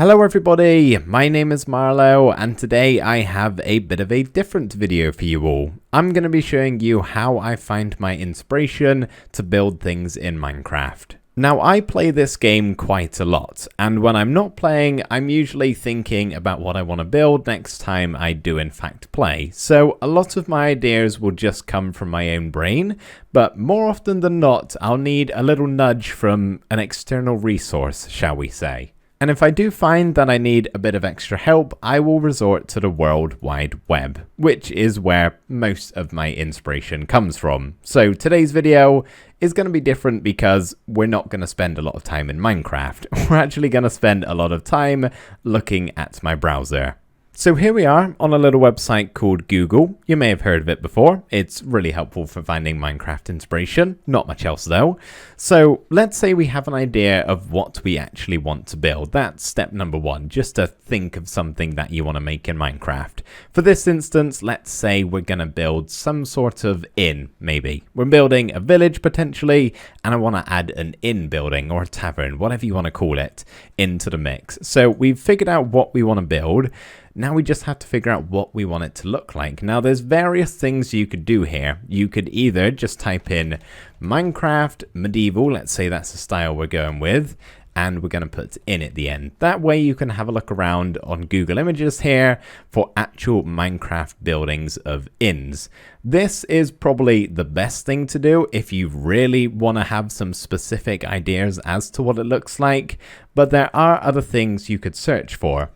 Hello everybody, my name is Marlo and today I have a bit of a different video for you all. I'm going to be showing you how I find my inspiration to build things in Minecraft. Now I play this game quite a lot, and when I'm not playing I'm usually thinking about what I want to build next time I do in fact play. So a lot of my ideas will just come from my own brain, but more often than not I'll need a little nudge from an external resource, shall we say. And if I do find that I need a bit of extra help, I will resort to the World Wide Web, which is where most of my inspiration comes from. So today's video is going to be different because we're not going to spend a lot of time in Minecraft. We're actually going to spend a lot of time looking at my browser. So here we are on a little website called Google. You may have heard of it before. It's really helpful for finding Minecraft inspiration. Not much else though. So let's say we have an idea of what we actually want to build. That's step number one, just to think of something that you want to make in Minecraft. For this instance, let's say we're going to build some sort of inn, maybe. We're building a village potentially, and I want to add an inn building or a tavern, whatever you want to call it, into the mix. So we've figured out what we want to build. Now we just have to figure out what we want it to look like. Now there's various things you could do here. You could either just type in Minecraft medieval, let's say that's the style we're going with, and we're going to put in at the end. That way you can have a look around on Google Images here for actual Minecraft buildings of inns. This is probably the best thing to do if you really want to have some specific ideas as to what it looks like, but there are other things you could search for.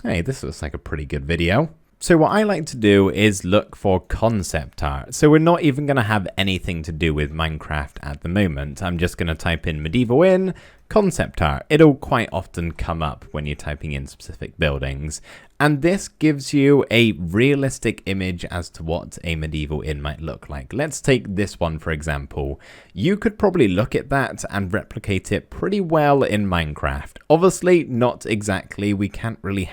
Hey, this looks like a pretty good video. So what I like to do is look for concept art. So we're not even going to have anything to do with Minecraft at the moment. I'm just going to type in medieval inn, concept art. It'll quite often come up when you're typing in specific buildings. And this gives you a realistic image as to what a medieval inn might look like. Let's take this one for example. You could probably look at that and replicate it pretty well in Minecraft. Obviously, not exactly. We can't really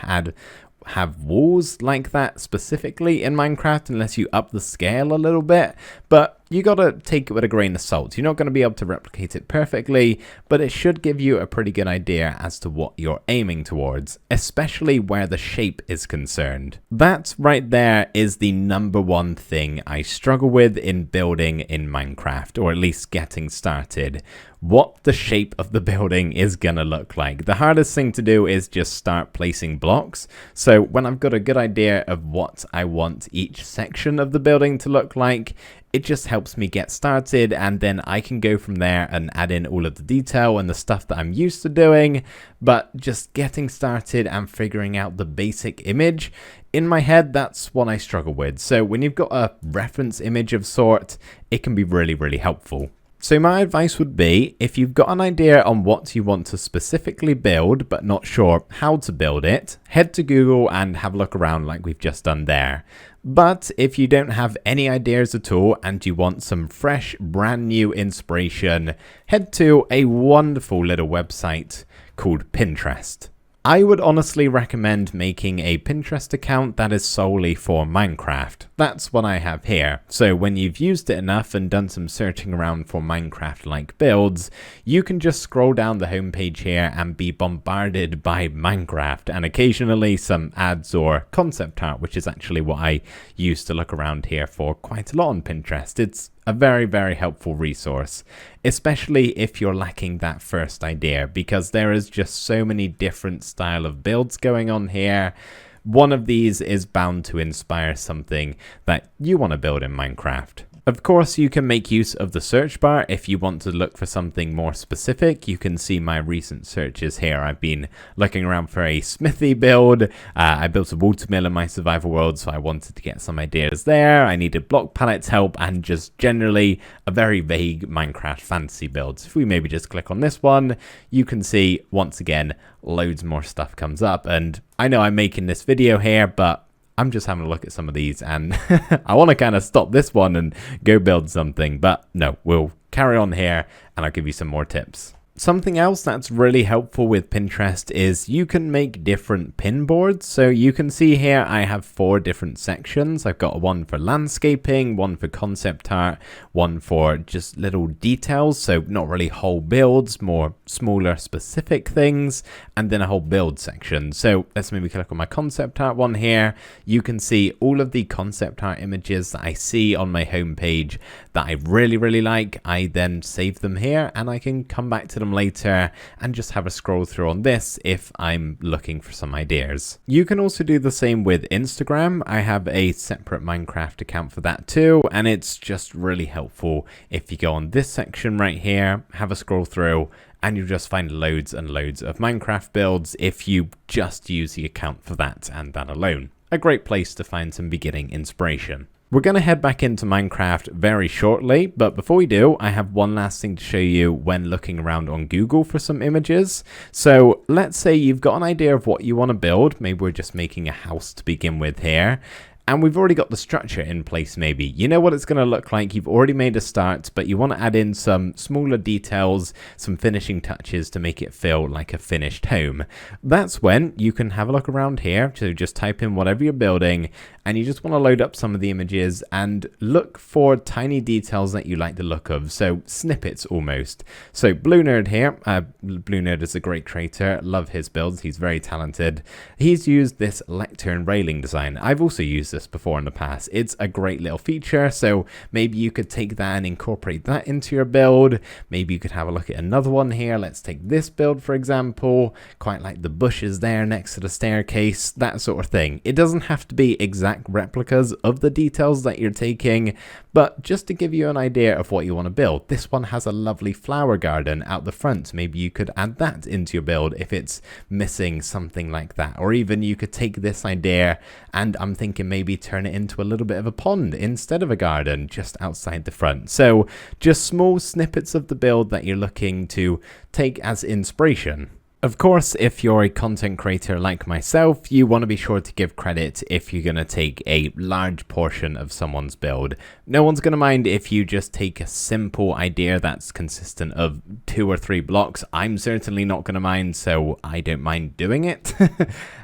have walls like that specifically in Minecraft unless you up the scale a little bit, but you gotta take it with a grain of salt. You're not going to be able to replicate it perfectly, but it should give you a pretty good idea as to what you're aiming towards, especially where the shape is concerned. That right there is the number one thing I struggle with in building in Minecraft, or at least getting started. What the shape of the building is gonna look like. The hardest thing to do is just start placing blocks. So when I've got a good idea of what I want each section of the building to look like, it just helps me get started, and then I can go from there and add in all of the detail and the stuff that I'm used to doing. But just getting started and figuring out the basic image in my head, that's what I struggle with. So when you've got a reference image of sort, it can be really, really helpful. So my advice would be, if you've got an idea on what you want to specifically build but not sure how to build it, head to Google and have a look around like we've just done there. But if you don't have any ideas at all and you want some fresh, brand new inspiration, head to a wonderful little website called Pinterest. I would honestly recommend making a Pinterest account that is solely for Minecraft. That's what I have here. So when you've used it enough and done some searching around for Minecraft-like builds, you can just scroll down the homepage here and be bombarded by Minecraft and occasionally some ads or concept art, which is actually what I used to look around here for quite a lot on Pinterest. It's a very, very helpful resource, especially if you're lacking that first idea, because there is just so many different style of builds going on here. One of these is bound to inspire something that you want to build in Minecraft. Of course, you can make use of the search bar if you want to look for something more specific. You can see my recent searches here. I've been looking around for a smithy build. I built a water mill in my survival world, so I wanted to get some ideas there. I needed block palettes help and just generally a very vague Minecraft fantasy build. So if we maybe just click on this one, you can see once again, loads more stuff comes up. And I know I'm making this video here, but I'm just having a look at some of these and I want to kind of stop this one and go build something, but no, we'll carry on here and I'll give you some more tips. Something else that's really helpful with Pinterest is you can make different pin boards. So you can see here I have 4 different sections. I've got one for landscaping, one for concept art, one for just little details, so not really whole builds, more smaller specific things, and then a whole build section. So let's maybe click on my concept art one here. You can see all of the concept art images that I see on my homepage that I really like. I then save them here and I can come back to them later and just have a scroll through on this if I'm looking for some ideas. You can also do the same with Instagram. I have a separate Minecraft account for that too, and it's just really helpful if you go on this section right here, have a scroll through, and you'll just find loads and loads of Minecraft builds if you just use the account for that and that alone. A great place to find some beginning inspiration. We're going to head back into Minecraft very shortly, but before we do, I have one last thing to show you when looking around on Google for some images. So let's say you've got an idea of what you want to build. Maybe we're just making a house to begin with here. And we've already got the structure in place maybe. You know what it's going to look like, you've already made a start, but you want to add in some smaller details, some finishing touches to make it feel like a finished home. That's when you can have a look around here, so just type in whatever you're building, and you just want to load up some of the images and look for tiny details that you like the look of, so snippets almost. So Blue Nerd here, Blue Nerd is a great creator, love his builds, he's very talented. He's used this lectern railing design. I've also used this before in the past. It's a great little feature, so maybe you could take that and incorporate that into your build. Maybe you could have a look at another one here. Let's take this build for example, quite like the bushes there next to the staircase, that sort of thing. It doesn't have to be exact replicas of the details that you're taking, but just to give you an idea of what you want to build. This one has a lovely flower garden out the front. Maybe you could add that into your build if it's missing something like that, or even you could take this idea and I'm thinking maybe turn it into a little bit of a pond instead of a garden just outside the front. So just small snippets of the build that you're looking to take as inspiration. Of course, if you're a content creator like myself, you want to be sure to give credit if you're going to take a large portion of someone's build. No one's going to mind if you just take a simple idea that's consistent of 2 or 3 blocks. I'm certainly not going to mind, so I don't mind doing it.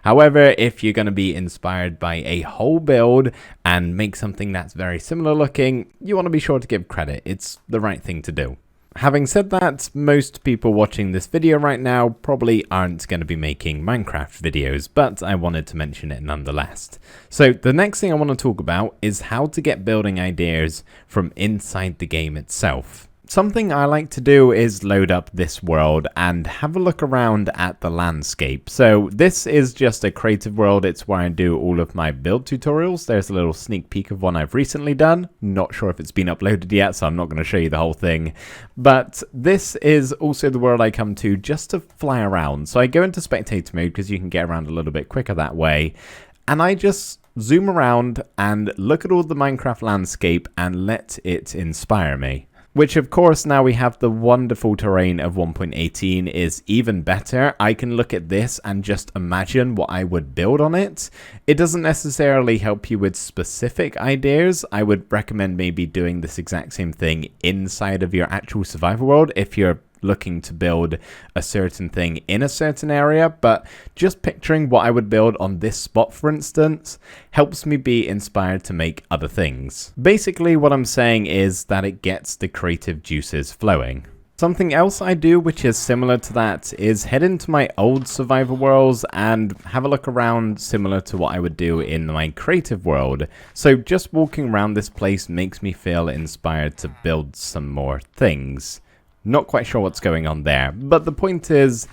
However, if you're going to be inspired by a whole build and make something that's very similar looking, you want to be sure to give credit. It's the right thing to do. Having said that, most people watching this video right now probably aren't going to be making Minecraft videos, but I wanted to mention it nonetheless. So the next thing I want to talk about is how to get building ideas from inside the game itself. Something I like to do is load up this world and have a look around at the landscape. So this is just a creative world. It's where I do all of my build tutorials. There's a little sneak peek of one I've recently done. Not sure if it's been uploaded yet, so I'm not going to show you the whole thing. But this is also the world I come to just to fly around. So I go into spectator mode because you can get around a little bit quicker that way. And I just zoom around and look at all the Minecraft landscape and let it inspire me. Which of course, now we have the wonderful terrain of 1.18 is even better. I can look at this and just imagine what I would build on it. It doesn't necessarily help you with specific ideas. I would recommend maybe doing this exact same thing inside of your actual survival world if you're looking to build a certain thing in a certain area, but just picturing what I would build on this spot, for instance, helps me be inspired to make other things. Basically, what I'm saying is that it gets the creative juices flowing. Something else I do which is similar to that is head into my old survival worlds and have a look around similar to what I would do in my creative world. So just walking around this place makes me feel inspired to build some more things. Not quite sure what's going on there, but the point is,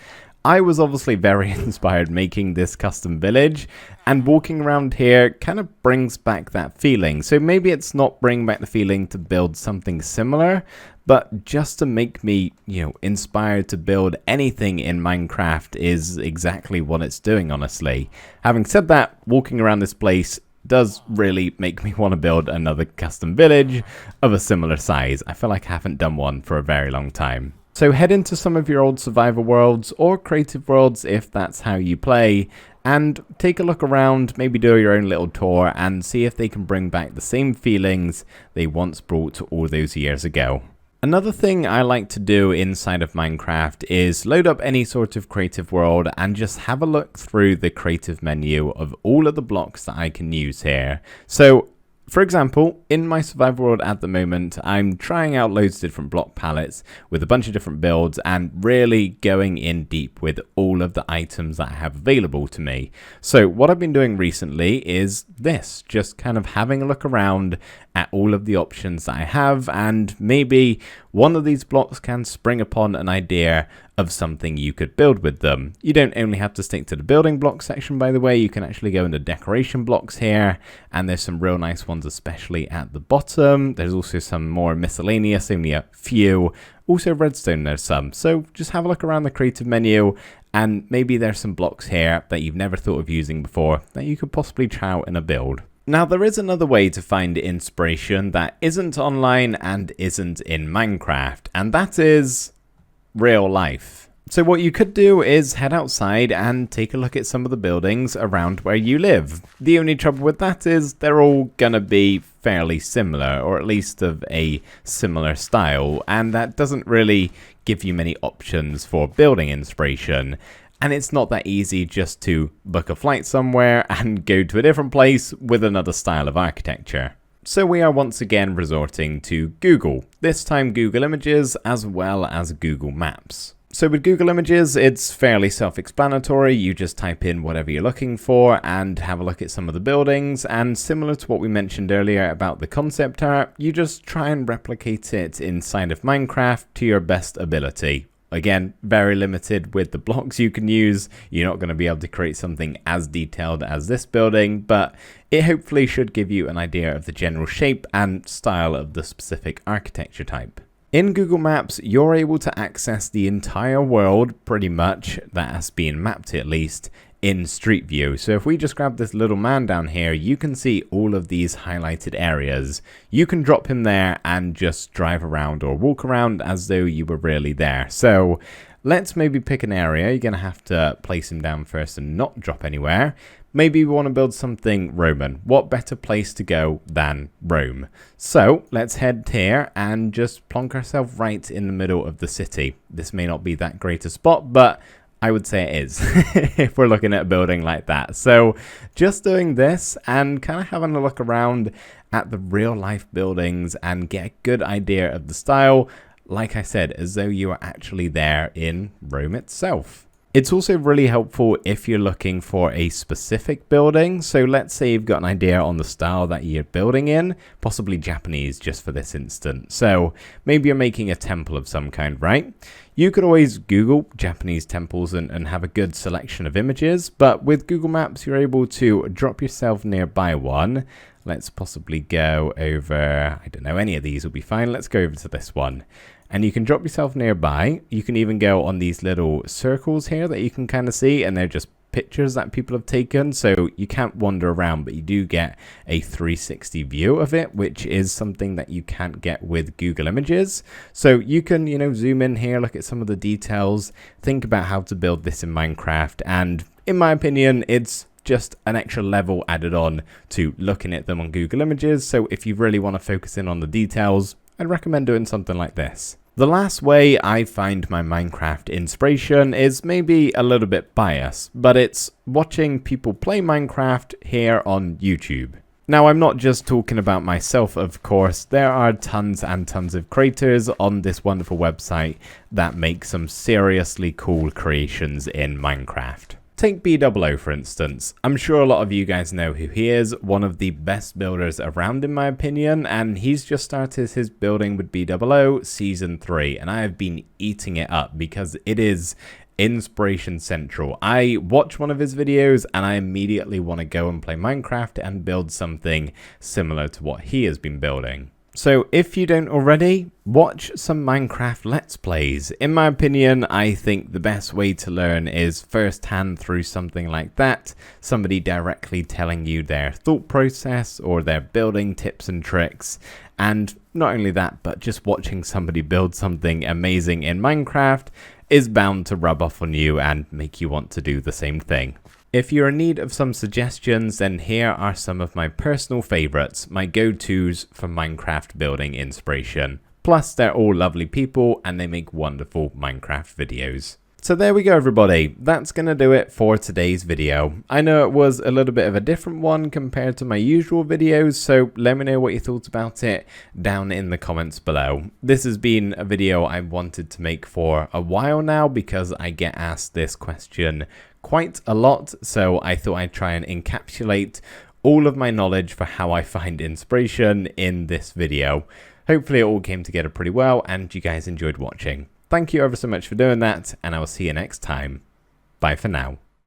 I was obviously very inspired making this custom village, and walking around here kind of brings back that feeling. So maybe it's not bringing back the feeling to build something similar, but just to make me, inspired to build anything in Minecraft is exactly what it's doing, honestly. Having said that, walking around this place does really make me want to build another custom village of a similar size. I feel like I haven't done one for a very long time. So head into some of your old survival worlds or creative worlds if that's how you play, and take a look around, maybe do your own little tour and see if they can bring back the same feelings they once brought all those years ago. Another thing I like to do inside of Minecraft is load up any sort of creative world and just have a look through the creative menu of all of the blocks that I can use here. So, for example, in my survival world at the moment, I'm trying out loads of different block palettes with a bunch of different builds and really going in deep with all of the items that I have available to me. So what I've been doing recently is this, just kind of having a look around at all of the options that I have, and maybe one of these blocks can spring upon an idea of something you could build with them. You don't only have to stick to the building block section, by the way. You can actually go into decoration blocks here, and there's some real nice ones, especially at the bottom. There's also some more miscellaneous, only a few. Also redstone, there's some. So just have a look around the creative menu, and maybe there's some blocks here that you've never thought of using before that you could possibly try out in a build. Now, there is another way to find inspiration that isn't online and isn't in Minecraft, and that is real life. So what you could do is head outside and take a look at some of the buildings around where you live. The only trouble with that is they're all gonna be fairly similar, or at least of a similar style, and that doesn't really give you many options for building inspiration. And it's not that easy just to book a flight somewhere and go to a different place with another style of architecture. So we are once again resorting to Google, this time Google Images as well as Google Maps. So with Google Images, it's fairly self-explanatory. You just type in whatever you're looking for and have a look at some of the buildings, and similar to what we mentioned earlier about the concept art, you just try and replicate it inside of Minecraft to your best ability. Again, very limited with the blocks you can use. You're not going to be able to create something as detailed as this building, but it hopefully should give you an idea of the general shape and style of the specific architecture type. In Google Maps, you're able to access the entire world, pretty much, that has been mapped at least, in Street View. So if we just grab this little man down here, you can see all of these highlighted areas. You can drop him there and just drive around or walk around as though you were really there. So let's maybe pick an area. You're going to have to place him down first and not drop anywhere. Maybe we want to build something Roman. What better place to go than Rome? So let's head here and just plonk ourselves right in the middle of the city. This may not be that great a spot, but I would say it is if we're looking at a building like that. So just doing this and kind of having a look around at the real life buildings and get a good idea of the style, like I said, as though you are actually there in Rome itself. It's also really helpful if you're looking for a specific building. So let's say you've got an idea on the style that you're building in, possibly Japanese just for this instance. So maybe you're making a temple of some kind, right? You could always Google Japanese temples and have a good selection of images, but with Google Maps, you're able to drop yourself nearby one. Let's possibly go over, I don't know, any of these will be fine. Let's go over to this one. And you can drop yourself nearby. You can even go on these little circles here that you can kind of see, and they're just pictures that people have taken. So you can't wander around, but you do get a 360 view of it, which is something that you can't get with Google Images. So you can, zoom in here, look at some of the details, think about how to build this in Minecraft. And in my opinion, it's just an extra level added on to looking at them on Google Images. So if you really want to focus in on the details, I'd recommend doing something like this. The last way I find my Minecraft inspiration is maybe a little bit biased, but it's watching people play Minecraft here on YouTube. Now, I'm not just talking about myself, of course. There are tons and tons of creators on this wonderful website that make some seriously cool creations in Minecraft. Take B00, for instance. I'm sure a lot of you guys know who he is, one of the best builders around in my opinion, and he's just started his building with B00 Season 3, and I have been eating it up because it is inspiration central. I watch one of his videos and I immediately want to go and play Minecraft and build something similar to what he has been building. So if you don't already, watch some Minecraft Let's Plays. In my opinion, I think the best way to learn is firsthand through something like that. Somebody directly telling you their thought process or their building tips and tricks. And not only that, but just watching somebody build something amazing in Minecraft is bound to rub off on you and make you want to do the same thing. If you're in need of some suggestions, then here are some of my personal favorites, my go-tos for Minecraft building inspiration. Plus, they're all lovely people and they make wonderful Minecraft videos. So there we go, everybody. That's going to do it for today's video. I know it was a little bit of a different one compared to my usual videos, so let me know what you thought about it down in the comments below. This has been a video I wanted to make for a while now because I get asked this question quite a lot, so I thought I'd try and encapsulate all of my knowledge for how I find inspiration in this video. Hopefully it all came together pretty well and you guys enjoyed watching. Thank you ever so much for doing that, and I will see you next time. Bye for now.